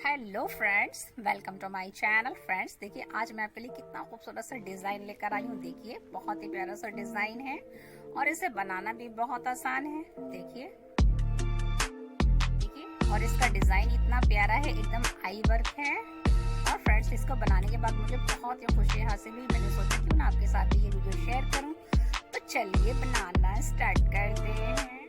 Hello friends, welcome to my channel. Friends देखिए, आज मैं आपके लिए कितना खूबसूरत सा डिजाइन लेकर आई हूँ। देखिए, बहुत ही प्यारा सा डिजाइन है और इसे बनाना भी बहुत आसान है। देखिए देखिए, और इसका डिजाइन इतना प्यारा है, एकदम आई वर्क है। और फ्रेंड्स, इसको बनाने के बाद मुझे बहुत ही खुशी हासिल हुई। मैंने सोचा क्यों ना आपके साथ भी ये वीडियो शेयर करूँ। तो चलिए बनाना स्टार्ट करते हैं।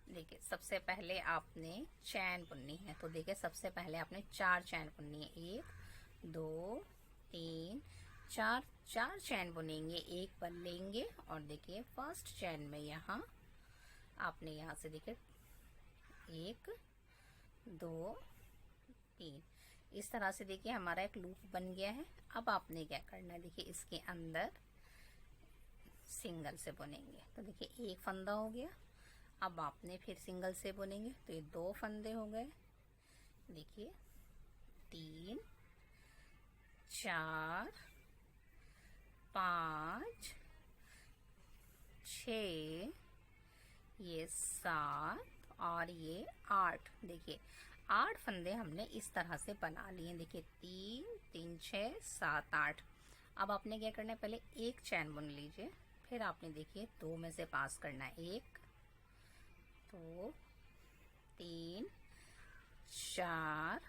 देखिए, सबसे पहले आपने चैन बुननी है। तो देखिए, सबसे पहले आपने 4 चैन बुननी है। 1 2 3 4 4 चैन बुनेंगे, एक बन लेंगे। और देखिए, फर्स्ट चैन में यहाँ आपने यहाँ से देखिए 1 2 3 इस तरह से देखिए हमारा एक लूप बन गया है। अब आपने क्या करना है, देखिए इसके अंदर सिंगल से बुनेंगे। तो देखिए, एक फंदा हो गया। अब आपने फिर सिंगल से बुनेंगे, तो ये 2 फंदे हो गए। देखिए 3 4 5 6 ये 7 और ये 8। देखिए 8 फंदे हमने इस तरह से बना लिए। देखिए 3 3 6 7 8। अब आपने क्या करना है, पहले एक चैन बुन लीजिए, फिर आपने देखिए 2 में से पास करना है। 1 2 3 4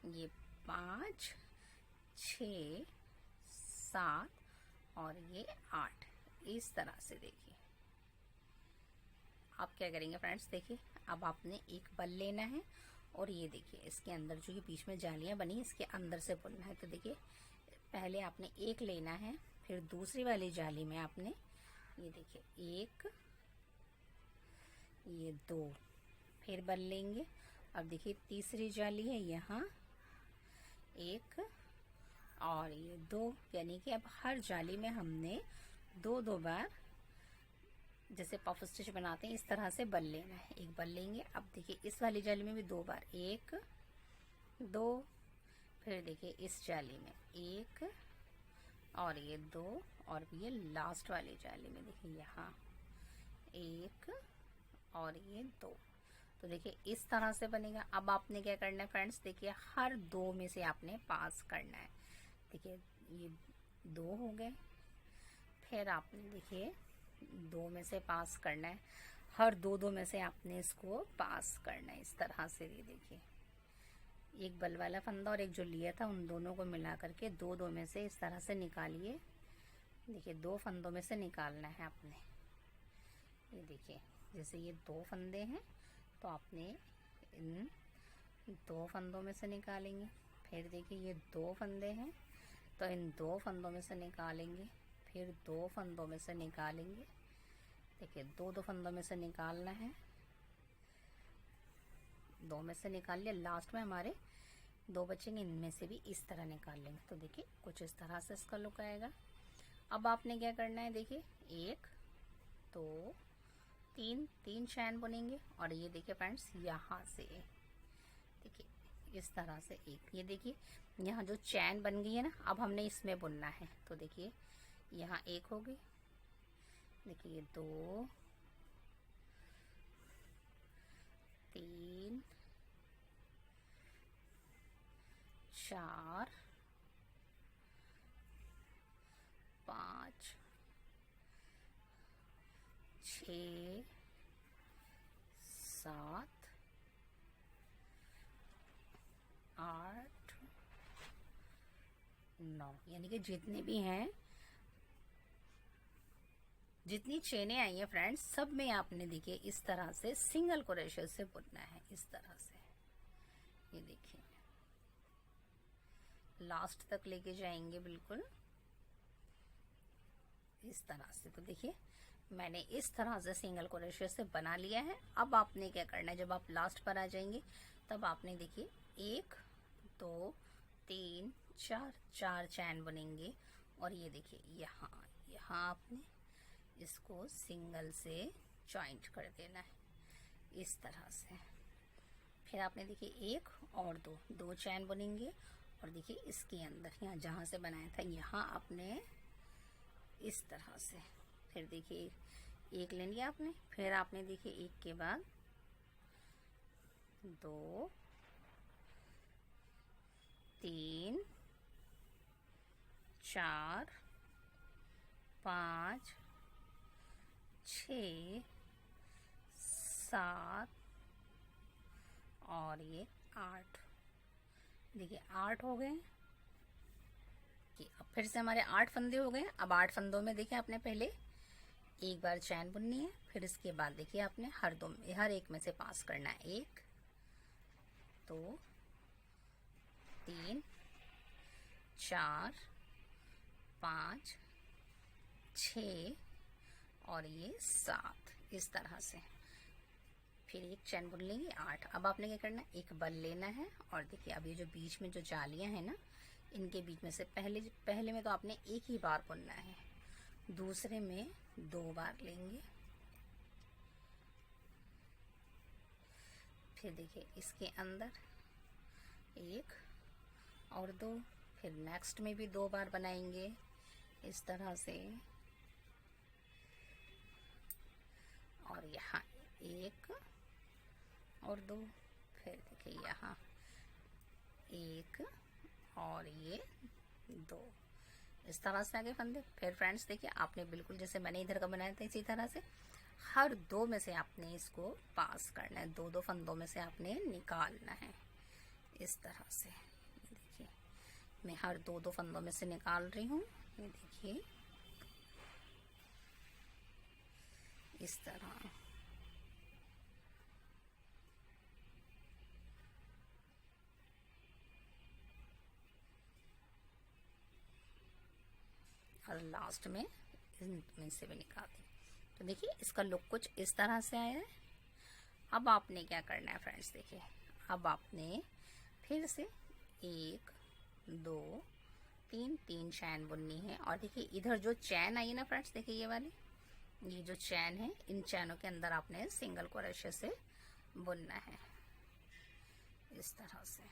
ये 5 6 7 और ये 8। इस तरह से देखिए आप क्या करेंगे फ्रेंड्स। देखिए, अब आपने एक बल लेना है और ये देखिए इसके अंदर जो ये बीच में जालियां बनी, इसके अंदर से बुनना है। तो देखिए, पहले आपने एक लेना है, फिर दूसरी वाली जाली में आपने ये देखिए 1 ये 2 फिर बल लेंगे। अब देखिए तीसरी जाली है, यहाँ 1 और ये 2, यानी कि अब हर जाली में हमने 2 बार, जैसे पफ स्टिच बनाते हैं इस तरह से बल लेना है। एक बल लेंगे। अब देखिए इस वाली जाली में भी 2 बार, 1 2 फिर देखिए इस जाली में 1 और ये 2 और ये लास्ट वाली जाली में देखिए यहाँ 1 और ये 2। तो देखिए इस तरह से बनेगा। अब आपने क्या करना है फ्रेंड्स, देखिए हर 2 में से आपने पास करना है। देखिए ये 2 हो गए, फिर आपने देखिए 2 में से पास करना है। हर 2 में से आपने इसको पास करना है इस तरह से। ये देखिए, एक बल वाला फंदा और एक जो लिया था, उन दोनों को मिला करके 2 में से इस तरह से निकालिए। देखिए 2 फंदों में से निकालना है आपने। ये देखिए, जैसे ये 2 फंदे हैं तो आपने इन 2 फंदों में से निकालेंगे। फिर देखिए ये 2 फंदे हैं तो इन 2 फंदों में से निकालेंगे, फिर 2 फंदों में से निकालेंगे। देखिए 2 फंदों में से निकालना है, 2 में से निकाल लिया। लास्ट में हमारे 2 बचेंगे, इनमें से भी इस तरह निकाल लेंगे। तो देखिए कुछ इस तरह से इसका लुक आएगा। अब आपने क्या करना है, देखिए 1 2 3 चैन बुनेंगे। और ये देखिए फ्रेंड्स, यहाँ से देखिए इस तरह से एक, ये देखिए यहाँ जो चैन बन गई है ना, अब हमने इसमें बुनना है। तो देखिए यहाँ 1 हो गई, देखिए 2 3 4 5 6 7 8 9, यानी कि जितने भी हैं, जितनी चेनें आई हैं फ्रेंड्स, सब में आपने देखिए इस तरह से सिंगल क्रोशे से बुनना है। इस तरह से ये देखिए लास्ट तक लेके जाएंगे बिल्कुल इस तरह से। तो देखिए मैंने इस तरह से सिंगल क्रोशे से बना लिया है। अब आपने क्या करना है, जब आप लास्ट पर आ जाएंगे तब आपने देखिए 1 2 3 4 4 चैन बुनेंगे। और ये देखिए यहाँ आपने इसको सिंगल से जॉइंट कर देना है इस तरह से। फिर आपने देखिए 1 और 2 चैन बुनेंगे और देखिए इसके अंदर यहाँ जहाँ से बनाया था यहाँ आपने इस तरह से, फिर देखिए एक ले लिया आपने, फिर आपने देखिए एक के बाद 2 3 4 5 6 7 और ये 8। देखिए 8 हो गए कि अब फिर से हमारे 8 फंदे हो गए। अब 8 फंदों में देखिए आपने पहले एक बार चैन बुननी है, फिर इसके बाद देखिए आपने हर एक में से पास करना है। 1 2 3 4 5 6 और ये 7, इस तरह से। फिर एक चैन बुन लेंगे 8। अब आपने क्या करना है, एक बल लेना है और देखिए अब ये जो बीच में जो जालियां हैं ना, इनके बीच में से पहले में तो आपने एक ही बार बुनना है, दूसरे में 2 बार लेंगे। फिर देखिए इसके अंदर 1 और 2, फिर नेक्स्ट में भी 2 बार बनाएंगे इस तरह से, और यहाँ 1 और 2, फिर देखिए यहाँ 1 और ये 2, इस तरह से आगे फंदे। फिर फ्रेंड्स देखिए आपने बिल्कुल जैसे मैंने इधर का बनाया था इसी तरह से हर 2 में से आपने इसको पास करना है, 2 फंदों में से आपने निकालना है इस तरह से। देखिए मैं हर 2 फंदों में से निकाल रही हूँ, ये देखिए इस तरह। और लास्ट में इनमें से भी निकाल दी। तो देखिए इसका लुक कुछ इस तरह से आया है। अब आपने क्या करना है फ्रेंड्स, देखिए अब आपने फिर से 1 2 3 चैन बुननी है। और देखिए इधर जो चैन आई है ना फ्रेंड्स, देखिए ये वाली, ये जो चैन है, इन चैनों के अंदर आपने सिंगल क्रोशे से बुनना है इस तरह से।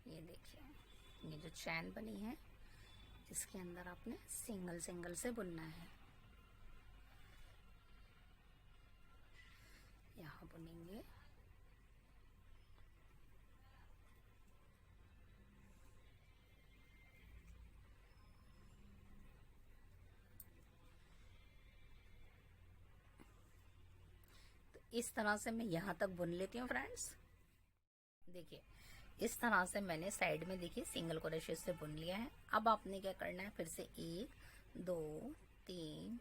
ये देखिए ये जो चैन बनी है इसके अंदर आपने सिंगल से बुनना है। यहाँ बुनेंगे, तो इस तरह से मैं यहाँ तक बुन लेती हूँ फ्रेंड्स। देखिए इस तरह से मैंने साइड में देखिए सिंगल क्रोशे से बुन लिया है। अब आपने क्या करना है, फिर से 1 2 3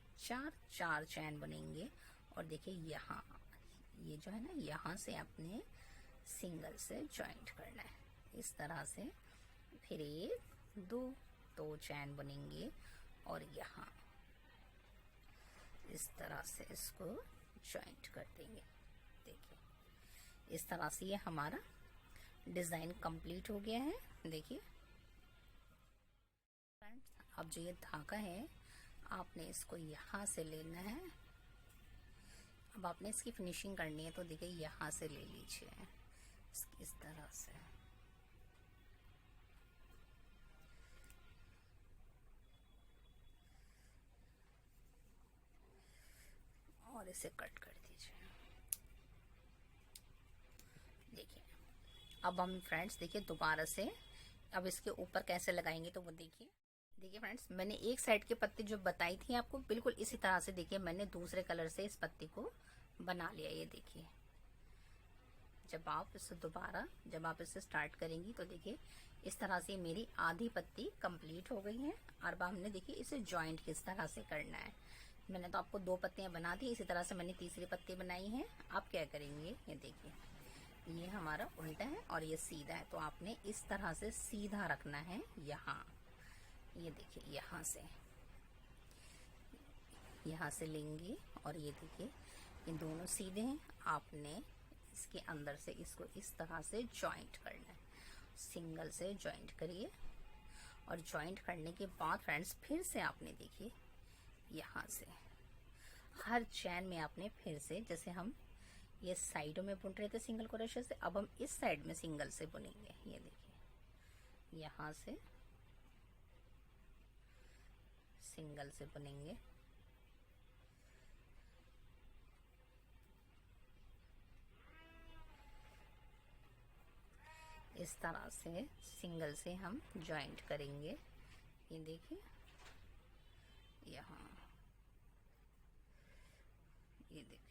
4 चैन बनेंगे और देखिए यहाँ ये जो है ना, यहाँ से आपने सिंगल से जॉइंट करना है इस तरह से। फिर 1 2 चैन बनेंगे और यहाँ इस तरह से इसको जॉइंट कर देंगे। देखिए इस तरह से ये हमारा डिज़ाइन कंप्लीट हो गया है। देखिए फ्रेंड्स अब जो ये धागा है आपने इसको यहाँ से लेना है। अब आपने इसकी फिनिशिंग करनी है, तो देखिए यहाँ से ले लीजिए इस तरह से। और इसे कट कर दीजिए। देखिए अब हम फ्रेंड्स देखिए दोबारा से अब इसके ऊपर कैसे लगाएंगे, तो वो देखिए। देखिए फ्रेंड्स मैंने एक साइड की पत्ती जो बताई थी आपको, बिल्कुल इसी तरह से देखिए मैंने दूसरे कलर से इस पत्ती को बना लिया। ये देखिए जब आप इसे स्टार्ट करेंगी तो देखिए इस तरह से मेरी आधी पत्ती कंप्लीट हो गई है। और अब हमने देखिए इसे जॉइंट किस तरह से करना है। मैंने तो आपको 2 पत्तियां बना दी, इसी तरह से मैंने तीसरी पत्ती बनाई है। आप क्या करेंगे, ये देखिए ये हमारा उल्टा है और ये सीधा है, तो आपने इस तरह से सीधा रखना है यहाँ। ये देखिए यहाँ से लेंगे और ये देखिए ये दोनों सीधे हैं। आपने इसके अंदर से इसको इस तरह से जॉइंट करना है, सिंगल से जॉइंट करिए। और जॉइंट करने के बाद फ्रेंड्स फिर से आपने देखिए यहाँ से हर चैन में आपने फिर से, जैसे हम ये साइडों में बुन रहे थे सिंगल क्रोशे से, अब हम इस साइड में सिंगल से बुनेंगे। ये देखिए यहाँ से सिंगल से बुनेंगे। इस तरह से सिंगल से हम जॉइंट करेंगे। ये देखिए यहाँ, ये देखिए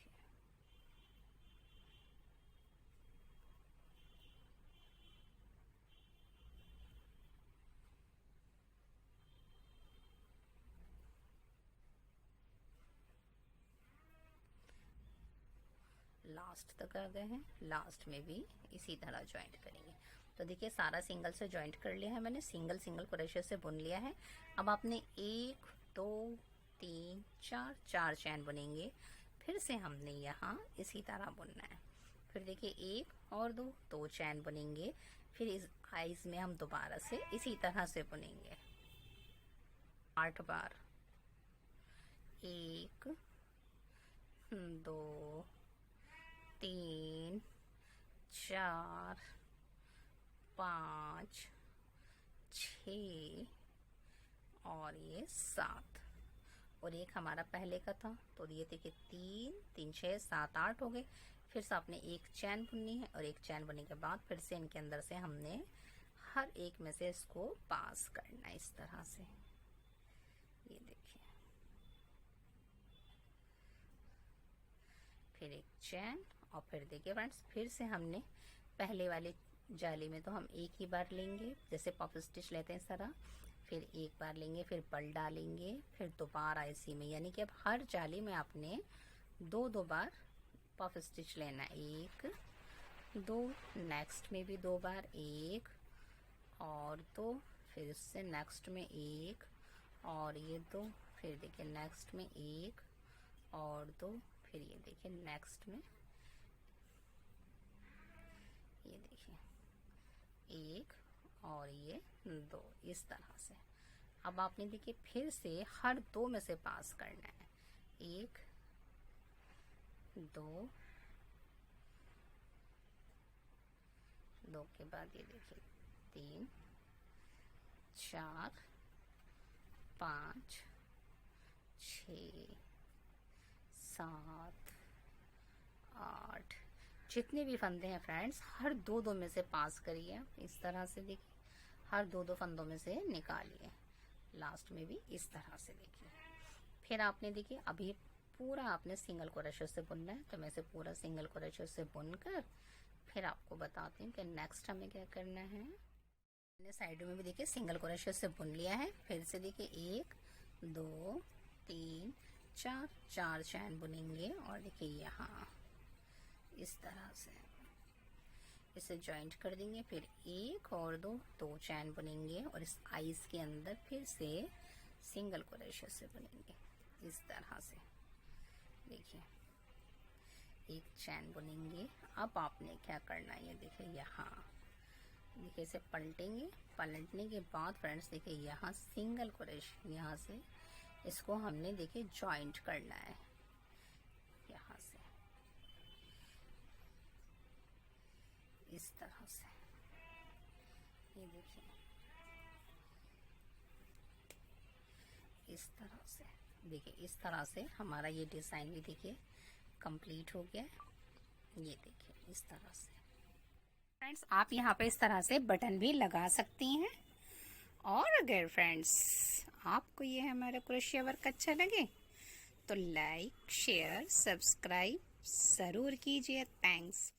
लास्ट तक आ गए हैं। लास्ट में भी इसी तरह जॉइंट करेंगे। तो देखिए सारा सिंगल से जॉइंट कर लिया है मैंने, सिंगल सिंगल क्रोशे से बुन लिया है। अब आपने 1 2 3 4 4 चैन बुनेंगे। फिर से हमने यहाँ इसी तरह बुनना है। फिर देखिए 1 और 2 चैन बुनेंगे। फिर इस आइज में हम दोबारा से इसी तरह से बुनेंगे 8 बार। 1 2 3 4 5 6 और ये 7। और एक हमारा पहले का था, तो ये देखिए 3 3 6 7 8 हो गए। फिर से आपने एक चैन बुननी है और एक चैन बुनने के बाद फिर से इनके अंदर से हमने हर एक में से इसको पास करना है इस तरह से। ये देखिए फिर एक चैन और फिर देखिए फ्रेंड्स, फिर से हमने पहले वाले जाली में तो हम एक ही बार लेंगे, जैसे पफ स्टिच लेते हैं इस तरह। फिर एक बार लेंगे, फिर पल डालेंगे, फिर दोबारा इसी में, यानी कि अब हर जाली में आपने 2 बार पफ स्टिच लेना है। 1 2, नेक्स्ट में भी 2 बार, 1 और 2, फिर इससे नेक्स्ट में 1 और ये 2, फिर देखिए नेक्स्ट में 1 और 2, फिर ये देखिए नेक्स्ट में ये देखिए 1 और ये 2, इस तरह से। अब आपने देखिए फिर से हर 2 में से पास करना है। 1 2 2 के बाद ये देखिए 3 4 5 6 7 8, जितने भी फंदे हैं फ्रेंड्स हर 2 में से पास करिए। इस तरह से देखिए हर 2 फंदों में से निकालिए। लास्ट में भी इस तरह से देखिए। फिर आपने देखिए अभी पूरा आपने सिंगल क्रोशे से बुनना है, तो मैं से पूरा सिंगल क्रोशे से बुनकर फिर आपको बताती हूँ कि नेक्स्ट हमें क्या करना है। मैंने साइडों में भी देखिए सिंगल क्रोशे से बुन लिया है। फिर से देखिए 1 2 3 4 4 चैन बुनेंगे और देखिए यहाँ इस तरह से इसे जॉइंट कर देंगे। फिर 1 और 2 चैन बुनेंगे और इस आइज के अंदर फिर से सिंगल क्रोशे से बुनेंगे इस तरह से। देखिए एक चैन बुनेंगे। अब आपने क्या करना है, ये देखिए यहाँ देखिए इसे पलटेंगे। पलटने के बाद फ्रेंड्स देखिए यहाँ सिंगल क्रोशे, यहाँ से इसको हमने देखिए जॉइंट करना है यहाँ से इस तरह से। ये देखिए इस तरह से, देखिए इस तरह से हमारा ये डिज़ाइन भी देखिए कंप्लीट हो गया। ये देखिए इस तरह से फ्रेंड्स आप यहाँ पे इस तरह से बटन भी लगा सकती हैं। और अगर फ्रेंड्स आपको ये हमारा क्रोशिया वर्क अच्छा लगे तो लाइक शेयर सब्सक्राइब ज़रूर कीजिए। थैंक्स।